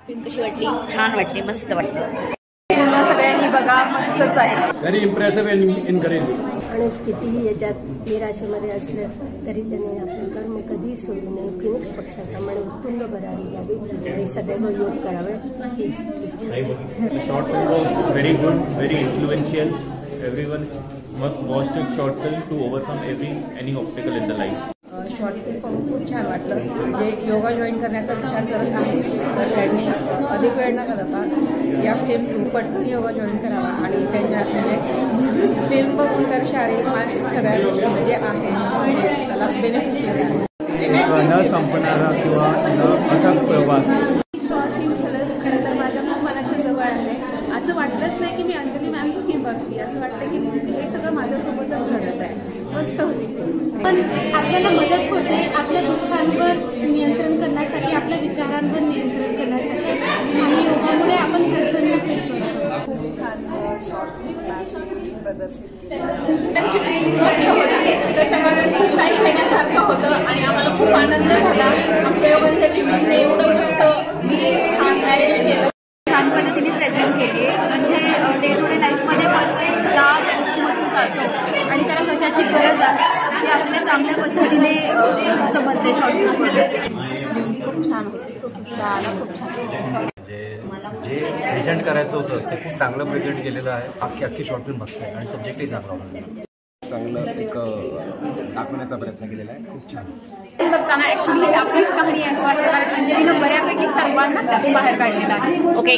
Film कशी वाटली? छान वाटली, मस्त वाटली. सगळ्यांनी बघा, मस्तच आहे. Very impressive and encouraging. आणि कितीही याच्यात निराशेमध्ये असलं तरी त्यांनी आपले कर्म कधीही सोडू नये. फिनिक्स पक्षाप्रमाणे उत्तुंग भरारी यावी आणि सदैव योग करावे ही इच्छा. Short film was very good, very influential. Everyone must watch this short film to overcome any obstacle in the life. Short film पाहून खूप छान वाटलं. जे योगा जॉईन करण्याचा विचार करत आहे तर त्यांनी अधिक वेळ न करता या फिल्म थ्रू पटकन योगा जॉईन करावा आणि त्यांच्या म्हणजे फिल्म बघून तर शारीरिक मानसिक सगळ्या गोष्टी जे आहे त्याला बेनिफिशियल आहे. न संपणारा किंवा न अथक प्रवास. शॉर्ट फिल्म खरं तर माझ्या खूप मनाच्या जवळ आहे. असं वाटलंच नाही की मी अंजली मॅमची फिल्म बघते, असं वाटतं की हे सगळं माझ्यासोबतच घडत आहे. मस्त होती. पण आपल्याला मदत होते आपल्या दुःखांवर नियंत्रण करण्यासाठी, आपल्या विचारांवर नियंत्रण करण्यासाठी आणि योगामुळे आपण प्रसन्न होतो. खूप छान शॉर्ट फिल्म प्रदर्शित केलं. त्यांची फिल्म मस्त होती, त्याच्यामध्ये खूप काही घेण्यासारखं होतं आणि आम्हाला खूप आनंद झाला. आमच्या योगांच्या टीमने एवढं मस्त छान मॅनेज केलं, छान पद्धतीने प्रेझेंट केली. म्हणजे डे टू डे लाईफमध्ये पासून ज्या टेन्शनमधून जातो आणि त्याला कशाची गरज आहे ते आपल्या चांगल्या पद्धतीने समजते. शॉर्ट फिल्म खूप छान होते, खूप छान. जे प्रेझेंट करायचं होतं ते खूप चांगलं प्रेझेंट केलेलं आहे. अख्खी शॉर्ट फिल्म मस्त आहे आणि सब्जेक्टही चांगलं एक दाखवण्याचा प्रयत्न केलेला आहे. खूप छान. बघताना ऍक्च्युली आपलीच कहाणी आहे असं वाटतं, कारण अंजलीनं बऱ्यापैकी सर्वांनाच त्यातून बाहेर काढलेलं आहे. ओके.